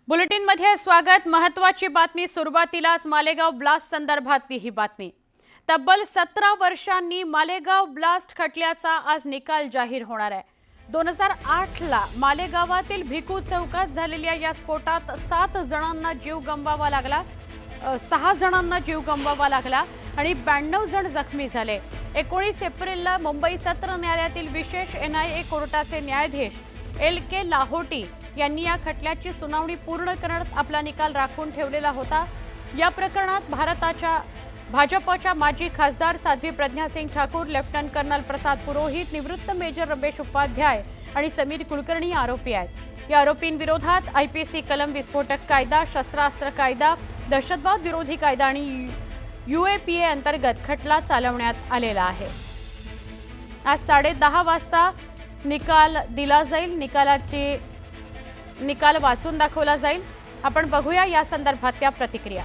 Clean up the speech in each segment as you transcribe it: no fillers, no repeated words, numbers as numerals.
बुलेटिनमध्ये स्वागत। महत्त्वाची बातमी सुरुवातीलाच मालेगाव ब्लास्ट संदर्भातली ही बातमी। तब्बल 17 वर्षांनी मालेगाव ब्लास्ट खटल्याचा आज निकाल जाहीर होणार आहे। 2008 ला मालेगावातील भिकू चौकात झालेल्या या स्फोटात 7 जणांना जीव गमवावा लागला, 6 जणांना जीव गमवावा लागला आणि 92 जण जखमी झाले। 19 एप्रिलला मुंबई सत्र न्यायालयातील विशेष NIA कोर्टाचे न्यायाधीश LK लाहोटी यांनी या खटल्याची सुनावणी पूर्ण करत आपला निकाल राखून ठेवलेला होता। या प्रकरणात भाजपच्या माजी खासदार साध्वी प्रज्ञा सिंग ठाकूर, लेफ्टनंट कर्नल प्रसाद पुरोहित, निवृत्त मेजर रमेश उपाध्याय आणि समीर कुलकर्णी आरोपी आहेत। या आरोपींविरोधात IPC कलम विस्फोटक कायदा, शस्त्रास्त्र कायदा, दहशतवाद विरोधी कायदा आणि UAPA अंतर्गत खटला चालवण्यात आलेला आहे। आज 10:30 वाजता निकाल दिला जाईल। निकाल वाचून दाखवला जाईल। आपण बघूया या संदर्भातल्या प्रतिक्रिया।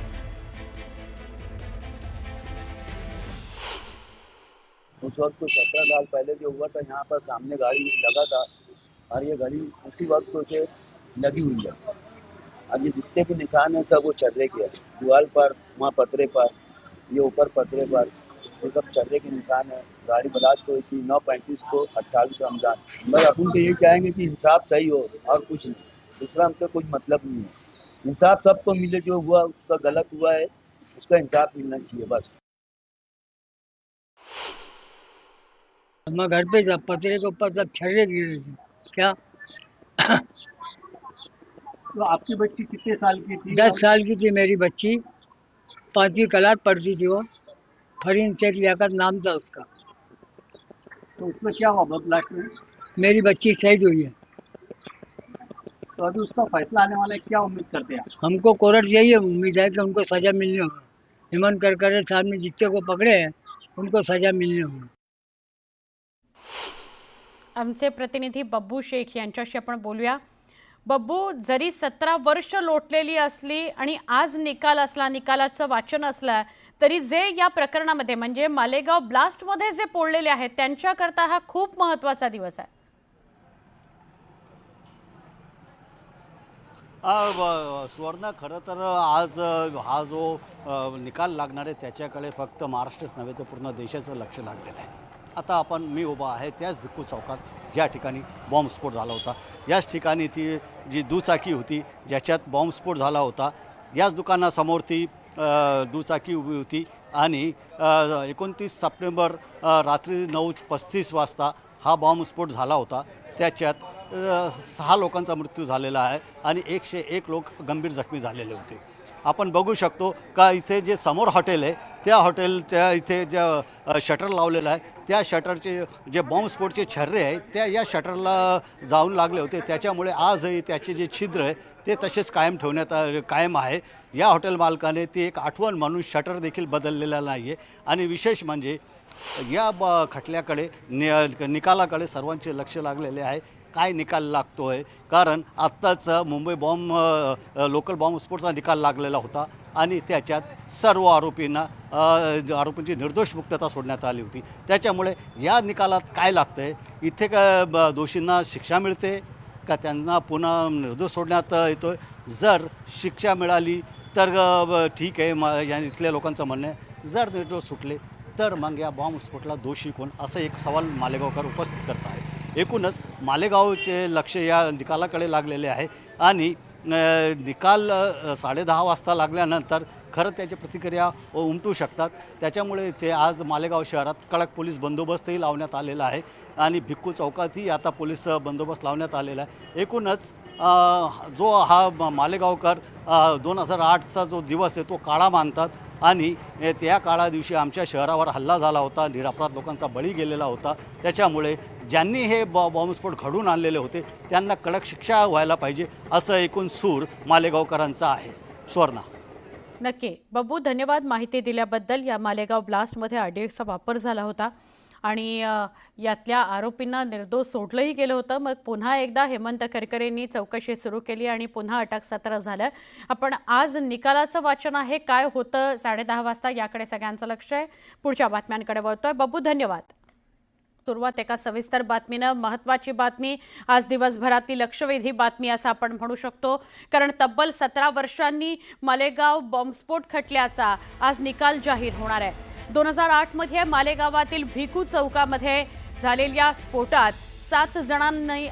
उस वक्त तो 17 साल पहले जो हुआ था, यहाँ पर सामने गाड़ी लगा था और ये गाड़ी उसी वक्त से लगी हुई है और ये जितने भी निशान है सब वो चर्रे के हैं। दीवार पर, वहाँ पतरे पर, ये ऊपर पतरे पर, ये सब चर्रे के निशान है। गाड़ी ब्लास्ट हुई थी 9:35 को 28 रमजान। बस अपन तो ये चाहेंगे कि इंसाफ सही हो और कुछ नहीं, दूसरा हमसे कोई मतलब नहीं है। इंसाफ सबको मिले, जो हुआ उसका गलत हुआ है उसका इंसाफ मिलना चाहिए बस। मैं घर पे था, पतरे के ऊपर सब छर्रे गिरे थे। क्या तो आपकी बच्ची कितने साल की थी? 10 साल की थी मेरी बच्ची, 5वीं क्लास पढ़ती थी वो। फरीन शेख लियाकत नाम था उसका। तो उसमें क्या हुआ ब्लास्ट में? मेरी बच्ची शहीद हुई है। तो अभी उसका फैसला आने वाला है, क्या उम्मीद करते हैं? हमको कोर्ट से यही उम्मीद है कि उनको सजा मिलनी होगी। हेमंत करकरे साहब ने जितने को पकड़े हैं उनको सजा मिलनी होगी। आमचे प्रतिनिधी बब्बू शेख यांच्याशी आपण बोलूया। बब्बू, जरी 17 वर्ष लोटलेली असली आणि आज निकाल असला, निकालाचं वाचन असलं, तरी जे या प्रकरणामध्ये म्हणजे मालेगाव ब्लास्टमध्ये जे पोळलेले आहेत त्यांच्याकरता हा खूप महत्त्वाचा दिवस आहे। सुवर्ण, खरं तर आज हा जो निकाल लागणार आहे त्याच्याकडे फक्त महाराष्ट्रच नव्हे तर पूर्ण देशाचं लक्ष लागलेलं आहे। आता मी उभा आहे त्याच भिक्खू चौकात, ज्या ठिकाणी बॉम्बस्फोट झाला होता। याच ठिकाणी ती जी दुचाकी होती ज्याच्यात बॉम्बस्फोट झाला होता, याच दुकानासमोर ती दुचाकी उभी होती आणि 29 सप्टेंबर रात्री 9:35 वाजता हा बॉम्बस्फोट झाला होता। त्याच्यात 6 लोकांचा मृत्यू झालेला आहे आणि 101 लोक गंभीर जखमी झालेले होते। आपण बघू शकतो का इथे जे समोर हॉटेल आहे त्या हॉटेलच्या इथे ज्या शटर लावलेलं आहे त्या शटरचे जे बॉम्बस्फोटचे छर्रे आहेत त्या या शटरला जाऊन लागले होते। त्याच्यामुळे आजही त्याचे जे छिद्र आहे ते तसेच कायम आहे। या हॉटेल मालकाने ते एक आठवण म्हणून शटर देखील बदललेला नाही आहे आणि विशेष म्हणजे या खटल्याकडे निकालाकडे सर्वांचे लक्ष लागलेले आहे। काय निकाल लागतो आहे, कारण आत्ताच मुंबई लोकल बॉम्बस्फोटचा निकाल लागलेला होता आणि त्याच्यात सर्व आरोपींची निर्दोष मुक्तता सोडण्यात आली होती। त्याच्यामुळे या निकालात काय लागतं आहे, इथे का दोषींना शिक्षा मिळते का त्यांना पुन्हा निर्दोष सोडण्यात येतो? जर शिक्षा मिळाली तर ठीक आहे, या इथल्या लोकांचं म्हणणं आहे। जर निर्दोष सुटले तर मग या बॉम्बस्फोटला दोषी कोण, असं एक सवाल मालेगावकर उपस्थित करत आहे। एकूणच मालेगावचे लक्ष या निकालाकडे लागलेले आहे आणि निकाल 10:30 वाजता लागल्यानंतर खरं त्याची प्रतिक्रिया उमटू शकतात। त्याच्यामुळे इथे आज मालेगाव शहरात कडक पोलीस बंदोबस्तही लावण्यात आलेला आहे आणि भिक्खू चौकातही आता पोलीस बंदोबस्त लावण्यात आलेला आहे। एकूणच जो हा मालेगावकर 2008चा जो दिवस आहे तो काळा मानतात आणि त्या काळा दिवशी आमच्या शहरावर हल्ला झाला होता, निरपराध लोकांचा बळी गेलेला होता। त्याच्यामुळे ज्यांनी हे बॉम्बस्फोट घडवून आणलेले होते त्यांना कडक शिक्षा व्हायला पाहिजे, असं एकूण सूर मालेगावकरांचा आहे। स्वर्णा, नक्की बब्बू, धन्यवाद माहिती दिल्याबद्दल। या मालेगाव ब्लास्टमध्ये RDXचा वापर झाला होता आणि यातल्या आरोपींना निर्दोष सोडलंही गेलं होतं। मग पुन्हा एकदा हेमंत करकरेंनी चौकशी सुरू केली आणि पुन्हा अटक सत्र झालं। आपण आज निकालाचं वाचन आहे, काय होतं 10:30 वाजता याकडे सगळ्यांचं लक्ष आहे। पुढच्या बातम्यांकडे वळतोय। बब्बू, धन्यवाद। सुरुवात एका सविस्तर बातमीनं. महत्त्वाची बातमी, आज दिवसभरातली लक्षवेधी बातमी असं आपण म्हणू शकतो, कारण तब्बल 17 वर्षांनी मालेगाव बॉम्बस्फोट खटल्याचा आज निकाल जाहीर होणार आहे. 2008 मालेगावातील भिकू चौकामध्ये झालेल्या स्फोटात 6 जणांनी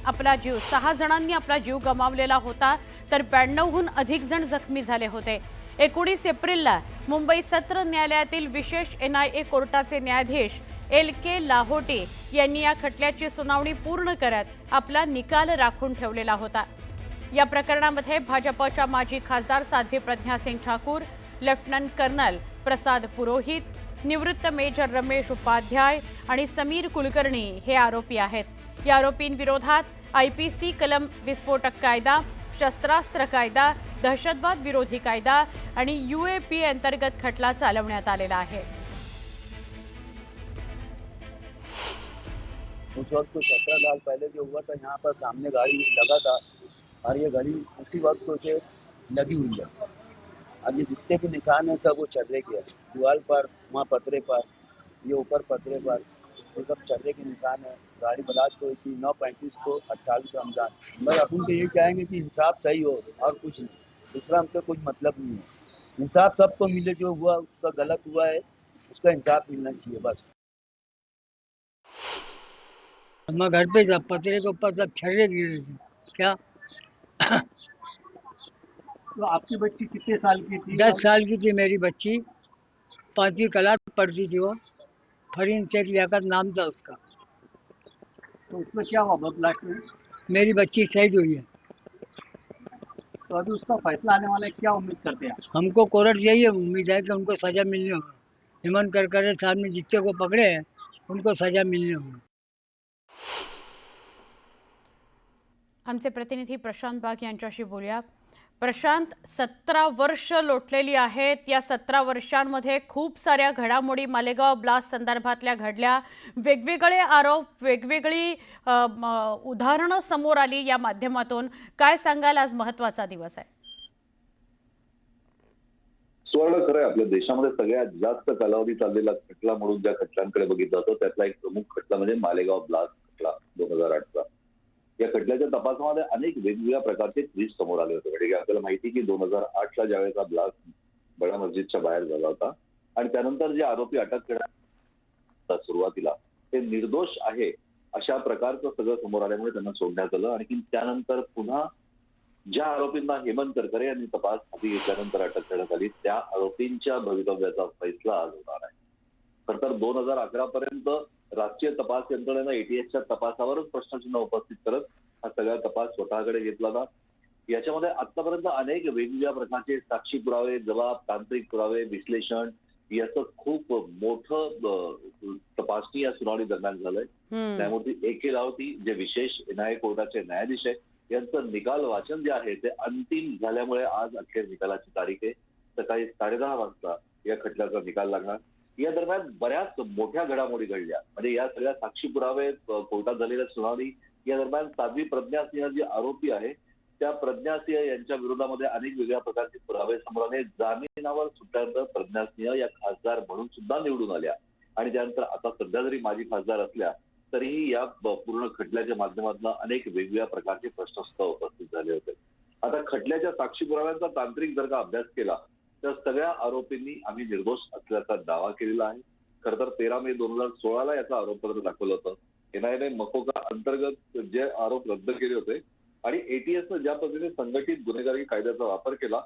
आपला जीव गमावलेला होता, तर 92हून अधिक जण जखमी झाले होते. 19 एप्रिलला मुंबई सत्र न्यायालयातील विशेष NIA कोर्टाचे न्यायाधीश LK लाहोटे यांनी या खटल्याची सुनावणी पूर्ण करत आपला निकाल राखून ठेवलेला होता. या प्रकरणामध्ये भाजपच्या माजी खासदार साध्वी प्रज्ञा सिंग ठाकूर, लेफ्टनंट कर्नल प्रसाद पुरोहित, निवृत्त मेजर रमेश उपाध्याय आणि समीर कुलकर्णी हे आरोपी आहेत. या आरोपींविरोधात IPC कलम विस्फोटक कायदा, शस्त्रास्त्र कायदा, दहशतवाद विरोधी कायदा आणि UAP अंतर्गत खटला चालवण्यात आलेला आहे. उस वक्त 17 साल पहले जो हुआ था, यहाँ पर सामने गाड़ी लगा था और ये गाड़ी उसी वक्त से लगी हुई है और ये जितने भी निशान है सब वो चर्रे के हैं. दीवार पर, वहाँ पतरे पर, ये ऊपर पतरे पर, ये सब चर्रे के निशान है. गाड़ी ब्लास्ट हुई थी 9:35 को 28 रमजान. बस अपन तो ये चाहेंगे कि इंसाफ सही हो और कुछ नहीं. दूसरा हमको कुछ मतलब नहीं है. इंसाफ सबको मिले, जो हुआ उसका गलत हुआ है उसका इंसाफ मिलना चाहिए बस. मैं घर पे था, पतरे के ऊपर सब छर्रे गिरे थे. क्या तो आपकी बच्ची कितने साल की थी? 10 साल की थी मेरी बच्ची, 5वीं क्लास पढ़ती थी वो. फरीन शेख लियाकत नाम था उसका. तो उसमें क्या हुआ ब्लास्ट में? मेरी बच्ची शहीद हुई है. तो अभी उसका फैसला आने वाला है, क्या उम्मीद करते हैं? हमको कोर्ट से यही उम्मीद है कि उनको सजा मिलनी होगी. हेमंत करकरे साहब ने जितने को पकड़े हैं उनको सजा मिलनी होगी. आमचे प्रतिनिधी प्रशांत बाग यांच्याशी बोलूया. प्रशांत, 17 वर्ष लोटलेली आहेत. या 17 वर्षांमध्ये खूप साऱ्या घडामोडी मालेगाव ब्लास्ट संदर्भातल्या घडल्या. वेगवेगळे आरोप, वेगवेगळी उदाहरणं समोर आली या माध्यमातून. काय सांगाल, आज महत्त्वाचा दिवस आहे? सुवर्ण खरं आहे, आपल्या देशामध्ये सगळ्यात जास्त कालावधी चाललेला खटला म्हणून ज्या खटल्यांकडे बघितलं जातं त्यातला एक प्रमुख खटला म्हणजे मालेगाव ब्लास्ट खटला 2008चा. या खटल्याच्या तपासामध्ये अनेक वेगवेगळ्या प्रकारचे ट्विस्ट समोर आले होते. म्हणजे आपल्याला माहिती की 2008ला ज्यावेळेस हा ब्लास्ट बडा मस्जिदच्या बाहेर झाला होता आणि त्यानंतर जे आरोपी अटक करण्यात सुरुवातीला ते निर्दोष आहे अशा प्रकारचं सगळं समोर आल्यामुळे त्यांना सोडण्यात आलं. आणि त्यानंतर पुन्हा ज्या आरोपींना हेमंत करकरे यांनी तपास हाती घेतल्यानंतर अटक करण्यात आली त्या आरोपींच्या भवितव्याचा फैसला आज होणार आहे. खरं तर 2011 पर्यंत राष्ट्रीय तपास यंत्रणेनं ATSच्या तपासावरच प्रश्नचिन्ह उपस्थित करत हा सगळा तपास स्वतःकडे घेतला होता. याच्यामध्ये आतापर्यंत अनेक वेगवेगळ्या प्रकारचे साक्षी पुरावे, जबाब, तांत्रिक पुरावे, विश्लेषण याचं खूप मोठं तपासणी या सुनावणी दरम्यान झालंय. न्यायमूर्ती AK लाहोटी जे विशेष NIA कोर्टाचे न्यायाधीश आहे यांचं निकाल वाचन जे आहे ते अंतिम झाल्यामुळे आज अखेर निकालाची तारीख आहे. सकाळी 10:30 वाजता या खटल्याचा निकाल लागणार. या दरम्यान बऱ्याच मोठ्या घडामोडी घडल्या. म्हणजे या सगळ्या साक्षी पुरावे, कोर्टात झालेल्या सुनावणी या दरम्यान साध्वी प्रज्ञा सिंह जी आरोपी आहे त्या प्रज्ञा सिंह यांच्या विरोधामध्ये अनेक वेगळ्या प्रकारचे पुरावे समोर आले. जामिनावर सुटल्यानंतर प्रज्ञा सिंह या खासदार म्हणून सुद्धा निवडून आल्या आणि त्यानंतर आता सध्या जरी माजी खासदार असल्या तरीही या पूर्ण खटल्याच्या माध्यमातून अनेक वेगवेगळ्या प्रकारचे प्रश्न सुद्धा उपस्थित झाले होते. आता खटल्याच्या साक्षी पुराव्यांचा तांत्रिक जर का अभ्यास केला तर सगळ्या आरोपींनी आम्ही निर्दोष असल्याचा दावा केलेला आहे. खरं तर 13 मे 2016ला याचा आरोपपत्र दाखवलं होतं. NIAने मकोका अंतर्गत जे आरोप रद्द केले होते आणि ATSनं ज्या पद्धतीने संघटित गुन्हेगारी कायद्याचा वापर केला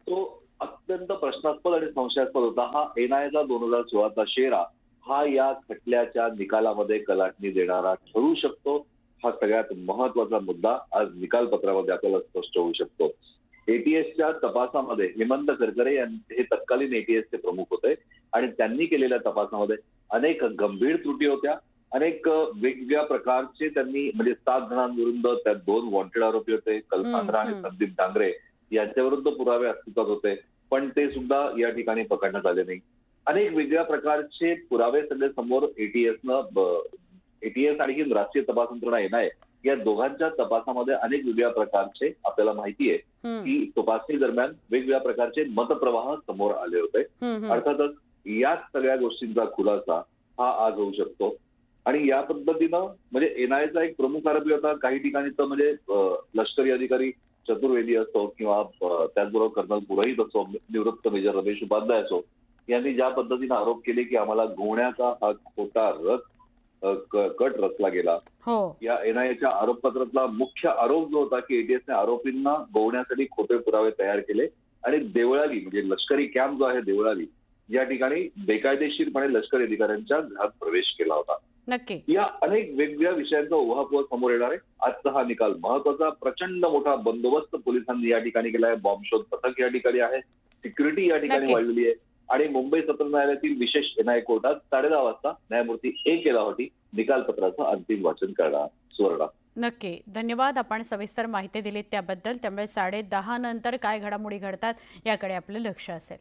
तो अत्यंत प्रश्नास्पद आणि संशयास्पद होता. हा NIAचा 2016चा शेरा हा या खटल्याच्या निकालामध्ये कलाटणी देणारा ठरू शकतो. हा सगळ्यात महत्वाचा मुद्दा आज निकालपत्रामध्ये आपल्याला स्पष्ट होऊ शकतो. ATSच्या तपासामध्ये हेमंत करकरे हे तत्कालीन ATSचे प्रमुख होते आणि त्यांनी केलेल्या तपासामध्ये अनेक गंभीर त्रुटी होत्या. अनेक वेगवेगळ्या प्रकारचे त्यांनी म्हणजे 7 जणांविरुद्ध त्यात 2 वॉन्टेड आरोपी होते, कल्पांद्रा आणि संदीप डांगरे यांच्याविरुद्ध पुरावे अस्तित्वात होते पण ते सुद्धा या ठिकाणी पकडण्यात आले नाही. अनेक वेगळ्या प्रकारचे पुरावे सगळे समोर ATS आणि राष्ट्रीय तपास यंत्रणा NIA या दोघांच्या तपासामध्ये अनेक वेगळ्या प्रकारचे आपल्याला माहिती आहे की तपासणी दरम्यान वेगवेगळ्या प्रकारचे मतप्रवाह समोर आले होते. अर्थातच या सगळ्या गोष्टींचा खुलासा हा आज होऊ शकतो. आणि या पद्धतीनं म्हणजे एनआयचा एक प्रमुख आरोपी होता. काही ठिकाणी तर म्हणजे लष्करी अधिकारी चतुर्वेदी असो किंवा त्याचबरोबर कर्नल पुरोहित असो, निवृत्त मेजर रमेश उपाध्याय असो, यांनी ज्या पद्धतीनं आरोप केले की आम्हाला गोवण्याचा हा खोटा कट रचला गेला. हो, या एनआयएच्या आरोपपत्रातला मुख्य आरोप जो होता की एटीएसने आरोपींना गोवण्यासाठी खोटे पुरावे तयार केले आणि देवळाली म्हणजे लष्करी कॅम्प जो आहे देवळाली या ठिकाणी बेकायदेशीरपणे लष्करी अधिकाऱ्यांच्या घरात प्रवेश केला होता. नक्की. या अनेक वेगवेगळ्या विषयांचा उहापोह समोर येणार आहे. आजचा हा निकाल महत्वाचा. प्रचंड मोठा बंदोबस्त पोलिसांनी या ठिकाणी केला आहे. बॉम्ब शोध पथक या ठिकाणी आहे. सिक्युरिटी या ठिकाणी नक्की. वाढलेली आहे. आणि मुंबई सत्र न्यायालयातील विशेष एनआय कोर्टात 10:30 वाजता न्यायमूर्ती ए केलावटी निकालपत्राचं अंतिम वाचन करणार. सुवर्णा. नक्की. धन्यवाद. आपण सविस्तर माहिती दिलीत त्याबद्दल. त्यामुळे 10:30 नंतर काय घडामोडी घडतात याकडे आपलं लक्ष असेल.